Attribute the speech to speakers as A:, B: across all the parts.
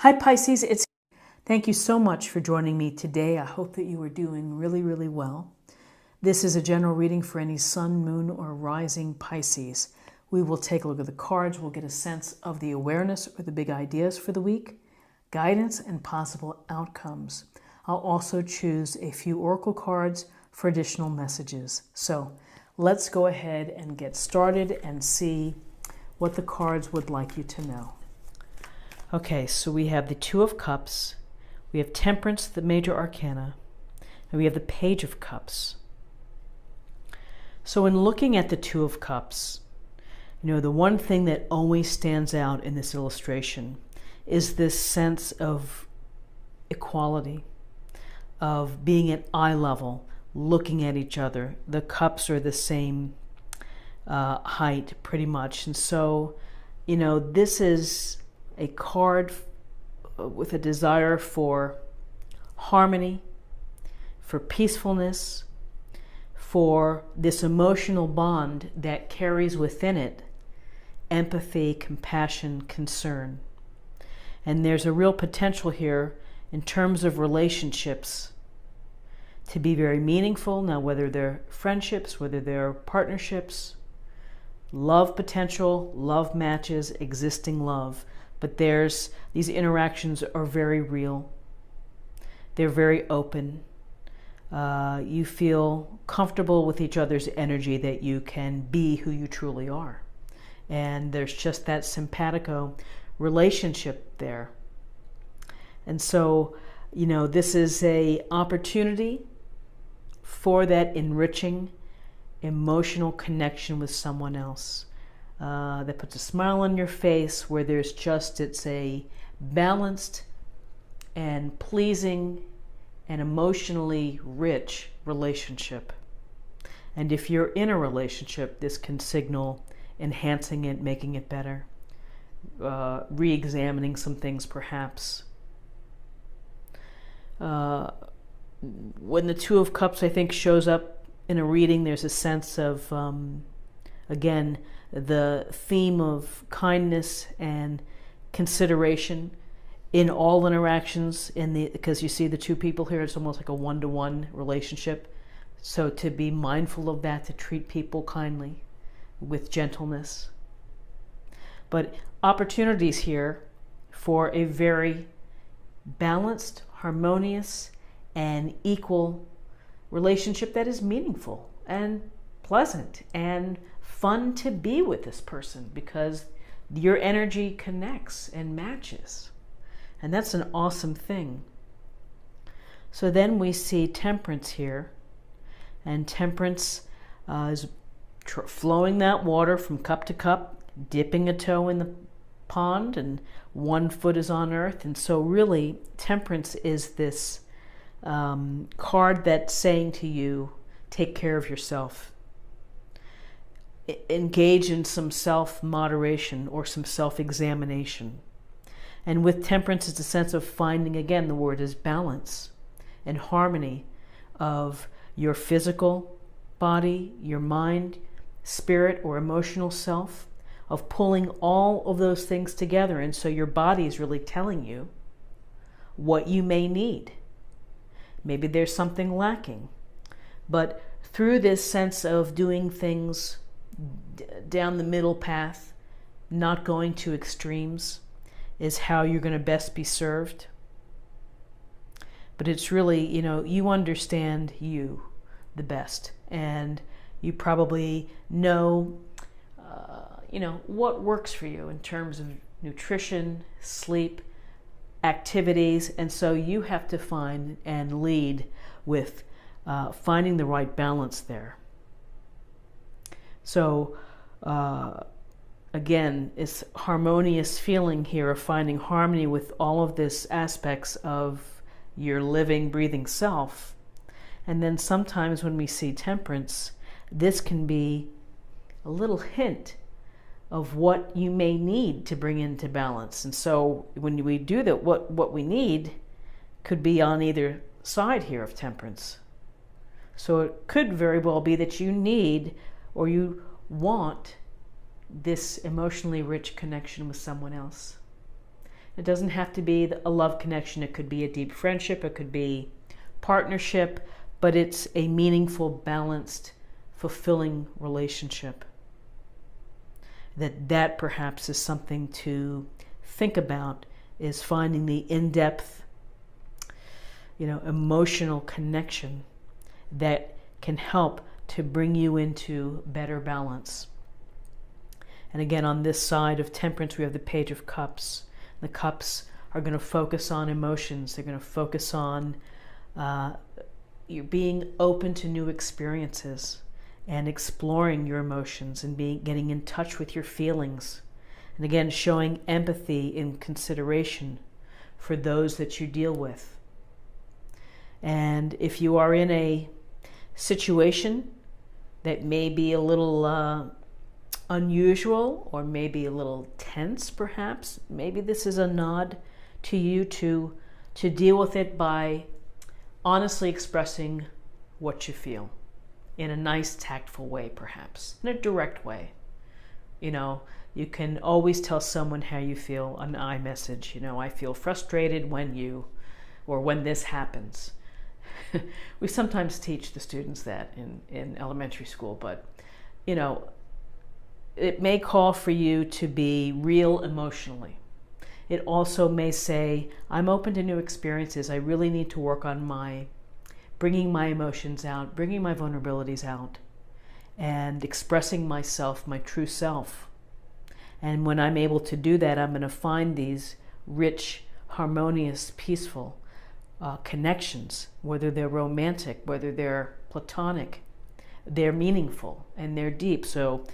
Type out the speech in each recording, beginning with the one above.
A: Hi Pisces, thank you so much for joining me today. I hope that you are doing really, really well. This is a general reading for any sun, moon, or rising Pisces. We will take a look at the cards. We'll get a sense of the awareness or the big ideas for the week, guidance, and possible outcomes. I'll also choose a few oracle cards for additional messages. So let's go ahead and get started and see what the cards would like you to know. Okay, so we have the Two of Cups, we have Temperance, the major arcana, and we have the Page of Cups. So in looking at the Two of Cups, the one thing that always stands out in this illustration is this sense of equality, of being at eye level, looking at each other. The cups are the same height pretty much. And so, this is a card with a desire for harmony, for peacefulness, for this emotional bond that carries within it empathy, compassion, concern. And there's a real potential here in terms of relationships to be very meaningful. Now, whether they're friendships, whether they're partnerships, love potential, love matches, existing love. But these interactions are very real. They're very open. You feel comfortable with each other's energy, that you can be who you truly are. And there's just that simpatico relationship there. And so, this is an opportunity for that enriching emotional connection with someone else. That puts a smile on your face, where it's a balanced and pleasing and emotionally rich relationship. And if you're in a relationship, this can signal enhancing it, making it better, re-examining some things perhaps. When the Two of Cups, I think, shows up in a reading, there's a sense of, again, the theme of kindness and consideration in all interactions, because you see the two people here, it's almost like a one-to-one relationship. So to be mindful of that, to treat people kindly, with gentleness. But opportunities here for a very balanced, harmonious, and equal relationship that is meaningful and pleasant and fun to be with this person, because your energy connects and matches. And that's an awesome thing. So then we see Temperance here. And Temperance is flowing that water from cup to cup, dipping a toe in the pond, and one foot is on earth. And so really, Temperance is this card that's saying to you, take care of yourself. Engage in some self-moderation or some self-examination. And with Temperance, it's a sense of finding, again, the word is balance and harmony of your physical body, your mind, spirit, or emotional self, of pulling all of those things together. And so your body is really telling you what you may need. Maybe there's something lacking. But through this sense of doing things down the middle path, not going to extremes, is how you're going to best be served. But it's really, you understand you the best, and you probably know, what works for you in terms of nutrition, sleep, activities, and so you have to find and lead with finding the right balance there. So, again, it's harmonious feeling here of finding harmony with all of this aspects of your living, breathing self. And then sometimes when we see Temperance, this can be a little hint of what you may need to bring into balance. And so when we do that, what we need could be on either side here of Temperance. So it could very well be that you need, or you want, this emotionally rich connection with someone else. It doesn't have to be a love connection. It could be a deep friendship. It could be partnership, but it's a meaningful, balanced, fulfilling relationship. That perhaps is something to think about, is finding the in-depth, emotional connection that can help to bring you into better balance. And again, on this side of Temperance, we have the Page of Cups. The cups are going to focus on emotions. They're going to focus on you're being open to new experiences and exploring your emotions and getting in touch with your feelings. And again, showing empathy and consideration for those that you deal with. And if you are in a situation that may be a little unusual or maybe a little tense, perhaps, maybe this is a nod to you to deal with it by honestly expressing what you feel in a nice, tactful way, perhaps, in a direct way. You can always tell someone how you feel, an iMessage. I feel frustrated when this happens. We sometimes teach the students that in elementary school, but, it may call for you to be real emotionally. It also may say, I'm open to new experiences. I really need to work on bringing my emotions out, bringing my vulnerabilities out, and expressing myself, my true self. And when I'm able to do that, I'm going to find these rich, harmonious, peaceful connections, whether they're romantic, whether they're platonic. They're meaningful and they're deep. So,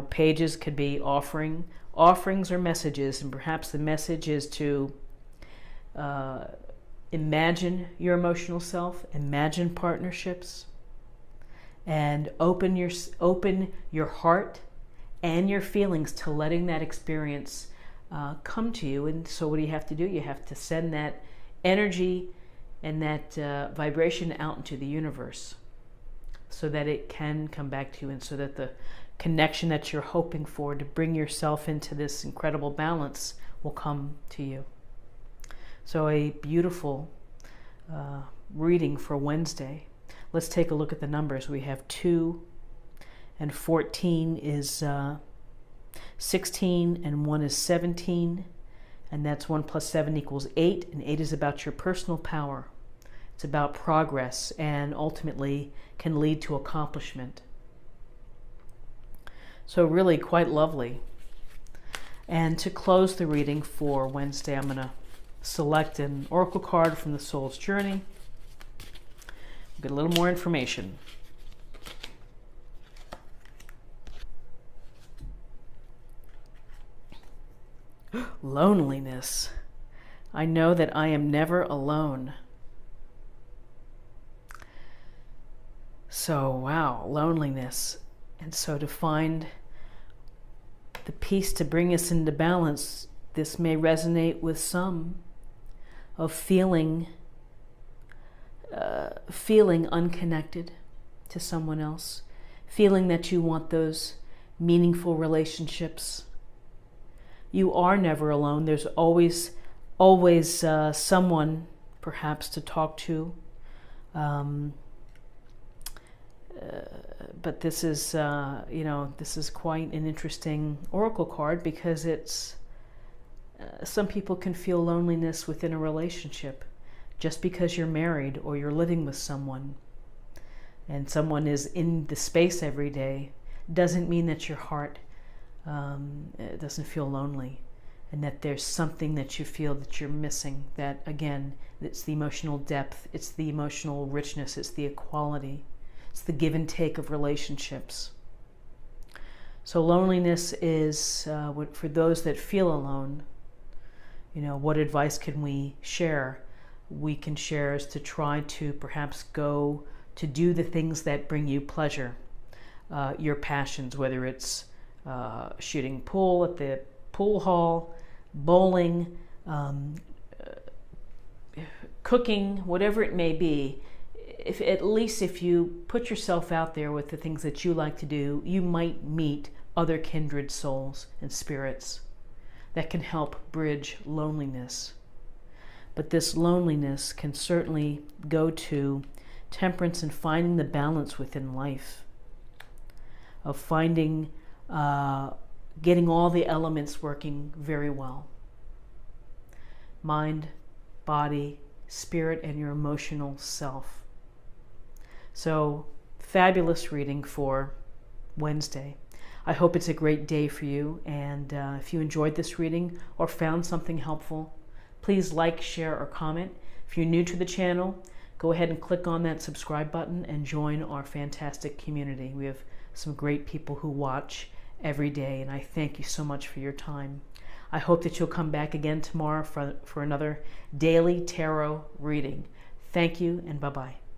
A: pages could be offerings or messages, and perhaps the message is to imagine your emotional self, imagine partnerships, and open your heart and your feelings to letting that experience come to you. And so what do you have to do? You have to send that energy and that vibration out into the universe so that it can come back to you, and so that the connection that you're hoping for to bring yourself into this incredible balance will come to you. So a beautiful reading for Wednesday. Let's take a look at the numbers. We have 2 and 14 is 16, and 1 is 17, and that's 1 plus 7 equals 8, and 8 is about your personal power. It's about progress and ultimately can lead to accomplishment. So really quite lovely. And to close the reading for Wednesday, I'm going to select an oracle card from the Soul's Journey. Get a little more information. Loneliness. I know that I am never alone. So, wow, loneliness. And so to find the peace to bring us into balance, this may resonate with some of feeling unconnected to someone else, feeling that you want those meaningful relationships. You are never alone. There's always someone perhaps to talk to. But this is, this is quite an interesting oracle card, because it's some people can feel loneliness within a relationship just because you're married or you're living with someone, and someone is in the space every day. Doesn't mean that your heart doesn't feel lonely, and that there's something that you feel that you're missing. That again, it's the emotional depth, it's the emotional richness, it's the equality. It's the give and take of relationships. So loneliness is, for those that feel alone, what advice can we share? We can share is to try to perhaps go to do the things that bring you pleasure, your passions, whether it's shooting pool at the pool hall, bowling, cooking, whatever it may be. At least if you put yourself out there with the things that you like to do, you might meet other kindred souls and spirits that can help bridge loneliness. But this loneliness can certainly go to temperance and finding the balance within life, of finding, getting all the elements working very well. Mind, body, spirit, and your emotional self. So, fabulous reading for Wednesday. I hope it's a great day for you, and if you enjoyed this reading or found something helpful, please like, share, or comment. If you're new to the channel, go ahead and click on that subscribe button and join our fantastic community. We have some great people who watch every day, and I thank you so much for your time. I hope that you'll come back again tomorrow for another daily tarot reading. Thank you, and bye-bye.